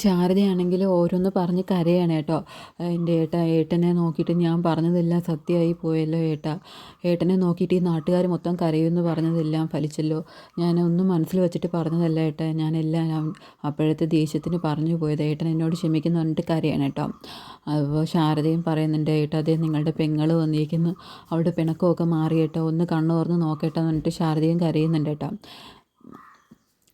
ശാരദയാണെങ്കിൽ ഓരോന്ന് പറഞ്ഞ് കരയാണ് കേട്ടോ. എൻ്റെ ഏട്ടനെ നോക്കിയിട്ട് ഞാൻ പറഞ്ഞതെല്ലാം സത്യമായി പോയല്ലോ ഏട്ടാ. ഏട്ടനെ നോക്കിയിട്ട് ഈ നാട്ടുകാർ മൊത്തം കരയുമെന്ന് പറഞ്ഞതെല്ലാം ഫലിച്ചല്ലോ. ഞാനൊന്നും മനസ്സിൽ വെച്ചിട്ട് പറഞ്ഞതല്ല ഏട്ടാ. ഞാനെല്ലാം അപ്പോഴത്തെ ദേഷ്യത്തിന് പറഞ്ഞു പോയത്. ഏട്ടൻ എന്നോട് ക്ഷമിക്കുന്നു പറഞ്ഞിട്ട് കരയാണ് കേട്ടോ. അപ്പോൾ ശാരദയും പറയുന്നുണ്ട്, ഏട്ടാ അതേ നിങ്ങളുടെ പെങ്ങൾ വന്നിരിക്കുന്നു, അവിടെ പിണക്കമൊക്കെ മാറി ഏട്ടാ, ഒന്ന് കണ്ണു തുറന്ന് നോക്കേട്ടാ എന്ന് പറഞ്ഞിട്ട് ശാരദയും കരയുന്നുണ്ട് കേട്ടോ.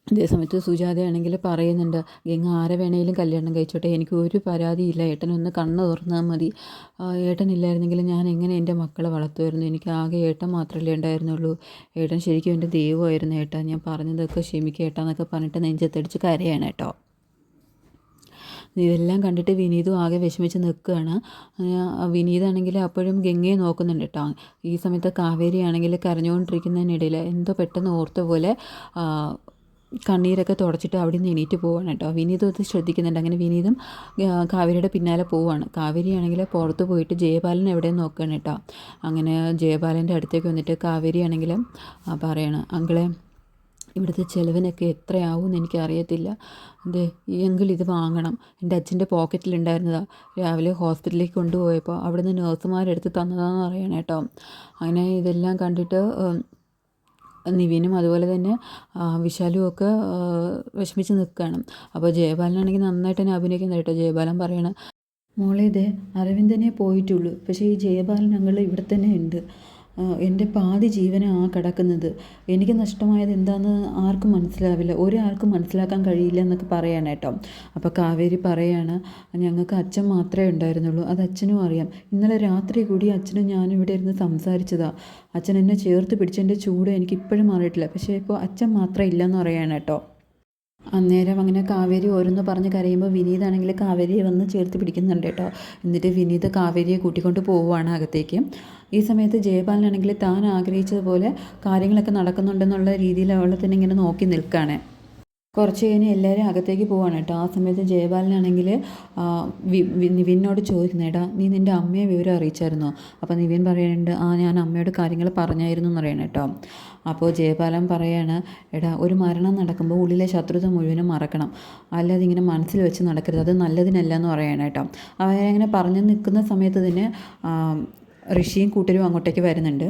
അതേ സമയത്ത് സുജാതയാണെങ്കിൽ പറയുന്നുണ്ട്, ഗംഗ ആരെ വേണേലും കല്യാണം കഴിച്ചോട്ടെ, എനിക്ക് ഒരു പരാതിയില്ല, ഏട്ടനൊന്ന് കണ്ണ് തുറന്നാൽ മതി. ഏട്ടനില്ലായിരുന്നെങ്കിൽ ഞാൻ എങ്ങനെ എൻ്റെ മക്കളെ വളർത്തുമായിരുന്നു. എനിക്ക് ആകെ ഏട്ടൻ മാത്രമല്ലേ ഉണ്ടായിരുന്നുള്ളൂ. ഏട്ടൻ ശരിക്കും എൻ്റെ ദൈവമായിരുന്നു ഏട്ടാ. ഞാൻ പറഞ്ഞതൊക്കെ ക്ഷമിക്കുക ഏട്ടാ എന്നൊക്കെ പറഞ്ഞിട്ട് നെഞ്ചത്തടിച്ച് കരയാണ് കേട്ടോ. ഇതെല്ലാം കണ്ടിട്ട് വിനീതും ആകെ വിഷമിച്ച് നിൽക്കുകയാണ്. വിനീതാണെങ്കിൽ അപ്പോഴും ഗംഗയെ നോക്കുന്നുണ്ട് കേട്ടോ. ഈ സമയത്ത് കാവേരിയാണെങ്കിൽ കരഞ്ഞുകൊണ്ടിരിക്കുന്നതിനിടയിൽ എന്തോ പെട്ടെന്ന് ഓർത്ത പോലെ കണ്ണീരൊക്കെ തുടച്ചിട്ട് അവിടെ നിന്ന് എണീറ്റ് പോവാണ് കേട്ടോ. വിനീതും അത് ശ്രദ്ധിക്കുന്നുണ്ട്. അങ്ങനെ വിനീതും കാവേരിയുടെ പിന്നാലെ പോവാണ്. കാവേരിയാണെങ്കിൽ പുറത്ത് പോയിട്ട് ജയപാലൻ എവിടെയെന്ന് നോക്കുകയാണ് കേട്ടോ. അങ്ങനെ ജയപാലൻ്റെ അടുത്തേക്ക് വന്നിട്ട് കാവേരിയാണെങ്കിൽ പറയണം, അങ്കിളെ ഇവിടുത്തെ ചിലവിനൊക്കെ എത്രയാവും എനിക്കറിയത്തില്ല. അതെ ഈ അങ്കിൾ ഇത് വാങ്ങണം, എൻ്റെ അച്ഛൻ്റെ പോക്കറ്റിലുണ്ടായിരുന്നതാണ്, രാവിലെ ഹോസ്പിറ്റലിലേക്ക് കൊണ്ടുപോയപ്പോൾ അവിടുന്ന് നഴ്സുമാരെടുത്ത് തന്നതാണെന്ന് പറയണം കേട്ടോ. അങ്ങനെ ഇതെല്ലാം കണ്ടിട്ട് നിവിനും അതുപോലെ തന്നെ വിശാലും ഒക്കെ വിഷമിച്ച് നിൽക്കുകയാണ്. അപ്പോൾ ജയപാലനാണെങ്കിൽ നന്നായിട്ട് തന്നെ അഭിനയിക്കുന്നത് കേട്ടോ. ജയപാലൻ പറയണം, മോളെ ഇതേ അരവിന്ദനെ പോയിട്ടുള്ളൂ, പക്ഷേ ഈ ജയപാലൻ ഞങ്ങൾ ഇവിടെ തന്നെ ഉണ്ട്. എൻ്റെ പാതി ജീവനാണ് കിടക്കുന്നത്. എനിക്ക് നഷ്ടമായത് എന്താണെന്ന് ആർക്കും മനസ്സിലാവില്ല, ഒരാൾക്കും മനസ്സിലാക്കാൻ കഴിയില്ല എന്നൊക്കെ പറയാണ് കേട്ടോ. അപ്പോൾ കാവേരി പറയാണ്, ഞങ്ങൾക്ക് അച്ഛൻ മാത്രമേ ഉണ്ടായിരുന്നുള്ളൂ, അത് അച്ഛനും അറിയാം. ഇന്നലെ രാത്രി കൂടി അച്ഛനും ഞാനും ഇവിടെ ഇരുന്ന് സംസാരിച്ചതാണ്. അച്ഛൻ എന്നെ ചേർത്ത് പിടിച്ചതിൻ്റെ ചൂട് എനിക്കിപ്പോഴും മാറിയിട്ടില്ല. പക്ഷേ ഇപ്പോൾ അച്ഛൻ മാത്രം ഇല്ലയെന്ന് പറയാണ് കേട്ടോ. അന്നേരം അങ്ങനെ കാവേരി ഓരോന്ന് പറഞ്ഞ് കരയുമ്പോൾ വിനീതാണെങ്കിൽ കാവേരിയെ വന്ന് ചേർത്ത് പിടിക്കുന്നുണ്ട് കേട്ടോ. എന്നിട്ട് വിനീത് കാവേരിയെ കൂട്ടിക്കൊണ്ട് പോവുകയാണ് അകത്തേക്ക്. ഈ സമയത്ത് ജയപാലനാണെങ്കിൽ താൻ ആഗ്രഹിച്ചതുപോലെ കാര്യങ്ങളൊക്കെ നടക്കുന്നുണ്ടെന്നുള്ള രീതിയിൽ അവളെ തന്നെ ഇങ്ങനെ നോക്കി നിൽക്കുകയാണ്. കുറച്ച് കഴിഞ്ഞ് എല്ലാവരും അകത്തേക്ക് പോവാണ് കേട്ടോ. ആ സമയത്ത് ജയപാലനാണെങ്കിൽ നിവിനോട് ചോദിക്കുന്നേടാ, നീ നിൻ്റെ അമ്മയെ വിവരം അറിയിച്ചായിരുന്നോ? അപ്പോൾ നിവിൻ പറയുന്നുണ്ട്, ഞാൻ അമ്മയോട് കാര്യങ്ങൾ പറഞ്ഞായിരുന്നു എന്ന് പറയണം കേട്ടോ. അപ്പോൾ ജയപാലൻ പറയാണ്, എടാ ഒരു മരണം നടക്കുമ്പോൾ ഉള്ളിലെ ശത്രുത മുഴുവനും മറക്കണം, അല്ലാതെ ഇങ്ങനെ മനസ്സിൽ വെച്ച് നടക്കരുത്, അത് നല്ലതിനല്ല എന്ന് പറയണം കേട്ടോ. അവരങ്ങനെ പറഞ്ഞു നിൽക്കുന്ന സമയത്ത് തന്നെ ഋഷിയും കൂട്ടരും അങ്ങോട്ടേക്ക് വരുന്നുണ്ട്.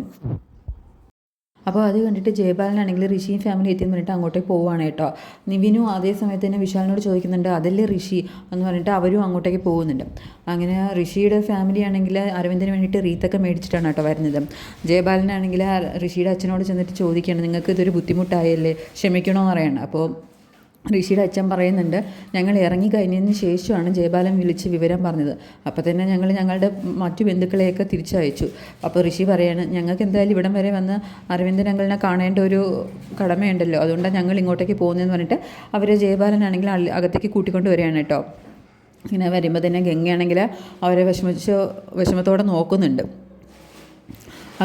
അപ്പോൾ അത് കണ്ടിട്ട് ജയപാലനാണെങ്കിൽ ഋഷിയും ഫാമിലി എത്തിയെന്ന് പറഞ്ഞിട്ട് അങ്ങോട്ടേക്ക് പോവുകയാണ് കേട്ടോ. നിവിനും അതേ സമയത്ത് തന്നെ വിശാലിനോട് ചോദിക്കുന്നുണ്ട്, അതല്ലേ ഋഷി എന്ന് പറഞ്ഞിട്ട് അവരും അങ്ങോട്ടേക്ക് പോകുന്നുണ്ട്. അങ്ങനെ ഋഷിയുടെ ഫാമിലി ആണെങ്കിൽ അരവിന്ദിന് വേണ്ടിയിട്ട് റീത്തൊക്കെ മേടിച്ചിട്ടാണ് കേട്ടോ വരുന്നത്. ജയപാലനാണെങ്കിൽ ഋഷിയുടെ അച്ഛനോട് ചെന്നിട്ട് ചോദിക്കുകയാണ്, നിങ്ങൾക്ക് ഇതൊരു ബുദ്ധിമുട്ടായല്ലേ, ക്ഷമിക്കണമെന്ന് പറയണം. അപ്പോൾ ഋഷിയുടെ അച്ഛൻ പറയുന്നുണ്ട്, ഞങ്ങൾ ഇറങ്ങിക്കഴിഞ്ഞതിന് ശേഷമാണ് ജയപാലൻ വിളിച്ച് വിവരം പറഞ്ഞത്. അപ്പോൾ തന്നെ ഞങ്ങൾ ഞങ്ങളുടെ മറ്റു ബന്ധുക്കളെയൊക്കെ തിരിച്ചയച്ചു. അപ്പോൾ ഋഷി പറയാണ്, ഞങ്ങൾക്ക് എന്തായാലും ഇവിടം വരെ വന്ന് അരവിന്ദൻ അങ്കിളിനെ കാണേണ്ട ഒരു കടമയുണ്ടല്ലോ, അതുകൊണ്ടാണ് ഞങ്ങൾ ഇങ്ങോട്ടേക്ക് പോകുന്നതെന്ന് പറഞ്ഞിട്ട് അവരെ ജയപാലനാണെങ്കിൽ അകത്തേക്ക് കൂട്ടിക്കൊണ്ട് വരികയാണ് കേട്ടോ. ഇങ്ങനെ വരുമ്പോൾ തന്നെ ഗംഗയാണെങ്കിൽ അവരെ വിഷമത്തോടെ നോക്കുന്നുണ്ട്.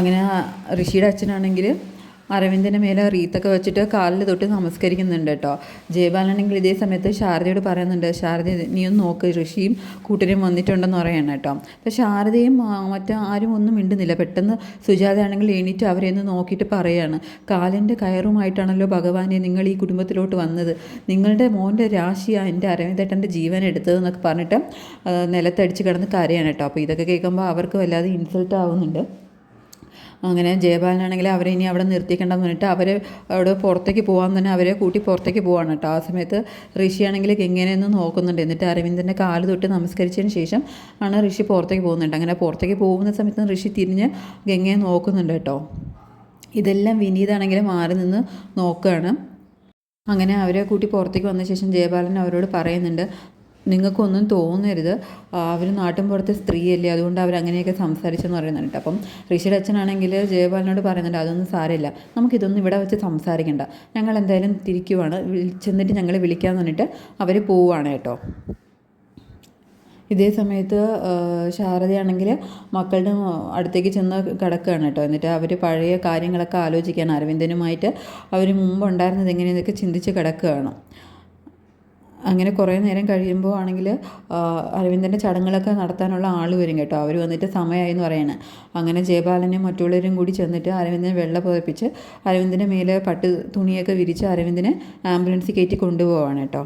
അങ്ങനെ ഋഷിയുടെ അച്ഛനാണെങ്കിൽ അരവിന്ദൻ്റെ മേലെ റീത്തൊക്കെ വെച്ചിട്ട് കാലിൽ തൊട്ട് നമസ്കരിക്കുന്നുണ്ട് കേട്ടോ. ജയപാലനാണെങ്കിൽ ഇതേ സമയത്ത് ശാരദയോട് പറയുന്നുണ്ട്, ശാരദ നീ ഒന്ന് നോക്ക്, ഋഷിയും കൂട്ടരും വന്നിട്ടുണ്ടെന്ന് പറയണം കേട്ടോ. അപ്പോൾ ശാരദയും മറ്റാരും ഒന്നും മിണ്ടുന്നില്ല. പെട്ടെന്ന് സുജാതയാണെങ്കിൽ എണീറ്റ് അവരെ ഒന്ന് നോക്കിയിട്ട് പറയാണ്, കാലിൻ്റെ കയറുമായിട്ടാണല്ലോ ഭഗവാനെ നിങ്ങൾ ഈ കുടുംബത്തിലോട്ട് വന്നത്, നിങ്ങളുടെ മോൻ്റെ രാശിയാണ് എൻ്റെ അരവിന്ദേട്ടൻ്റെ ജീവൻ എടുത്തതെന്നൊക്കെ പറഞ്ഞിട്ട് നിലത്തടിച്ച് കിടന്ന് കരയാണ് കേട്ടോ. അപ്പോൾ ഇതൊക്കെ കേൾക്കുമ്പോൾ അവർക്ക് വല്ലാതെ ഇൻസൾട്ട് ആവുന്നുണ്ട്. അങ്ങനെ ജയപാലനാണെങ്കിൽ അവരെ ഇനി അവിടെ നിർത്തിക്കേണ്ടെന്ന് പറഞ്ഞിട്ട് അവർ അവിടെ പുറത്തേക്ക് പോകാൻ തന്നെ അവരെ കൂട്ടി പുറത്തേക്ക് പോവാണ് കേട്ടോ. ആ സമയത്ത് ഋഷിയാണെങ്കിൽ ഗംഗേനെ നോക്കുന്നുണ്ട്. എന്നിട്ട് അരവിന്ദൻ്റെ കാല് തൊട്ട് നമസ്കരിച്ചതിന് ശേഷം ആണ് ഋഷി പുറത്തേക്ക് പോകുന്നുണ്ട്. അങ്ങനെ പുറത്തേക്ക് പോകുന്ന സമയത്ത് ഋഷി തിരിഞ്ഞ് ഗംഗയെ നോക്കുന്നുണ്ട് കേട്ടോ. ഇതെല്ലാം വിനീതാണെങ്കിൽ മാറി നിന്ന് നോക്കുകയാണ്. അങ്ങനെ അവരെ കൂട്ടി പുറത്തേക്ക് വന്ന ശേഷം ജയപാലൻ അവരോട് പറയുന്നുണ്ട്, നിങ്ങൾക്കൊന്നും തോന്നരുത്, അവർ നാട്ടിൻപുറത്തെ സ്ത്രീയല്ലേ, അതുകൊണ്ട് അവരങ്ങനെയൊക്കെ സംസാരിച്ചെന്ന് പറയുന്നുണ്ട്. അപ്പം ഋഷിയുടെ അച്ഛനാണെങ്കിൽ ജയപാലനോട് പറയുന്നുണ്ട്, അതൊന്നും സാരമില്ല, നമുക്കിതൊന്നും ഇവിടെ വെച്ച് സംസാരിക്കണ്ട, ഞങ്ങൾ എന്തായാലും തിരിക്കുവാണ്, ചെന്നിട്ട് ഞങ്ങളെ വിളിക്കാമെന്ന് പറഞ്ഞിട്ട് അവർ പോവുകയാണ് കേട്ടോ. ഇതേ സമയത്ത് ശാരദയാണെങ്കിൽ മക്കളുടെ അടുത്തേക്ക് ചെന്ന് കിടക്കുകയാണ് കേട്ടോ. എന്നിട്ട് അവർ പഴയ കാര്യങ്ങളൊക്കെ ആലോചിക്കുകയാണ്. അരവിന്ദനുമായിട്ട് അവർ മുമ്പുണ്ടായിരുന്നത് എങ്ങനെയെന്നൊക്കെ ചിന്തിച്ച് കിടക്കുകയാണ്. അങ്ങനെ കുറേ നേരം കഴിയുമ്പോൾ ആണെങ്കിൽ അരവിന്ദൻ്റെ ചടങ്ങുകളൊക്കെ നടത്താനുള്ള ആൾ വരും കേട്ടോ. അവർ വന്നിട്ട് സമയമായി എന്ന് പറയാണ്. അങ്ങനെ ജയപാലനും മറ്റുള്ളവരും കൂടി ചെന്നിട്ട് അരവിന്ദനെ വെള്ള പുതപ്പിച്ച് അരവിന്ദൻ്റെ മേലെ പട്ട് തുണിയൊക്കെ വിരിച്ച് അരവിന്ദനെ ആംബുലൻസിൽ കയറ്റി കൊണ്ടുപോവാണ് കേട്ടോ.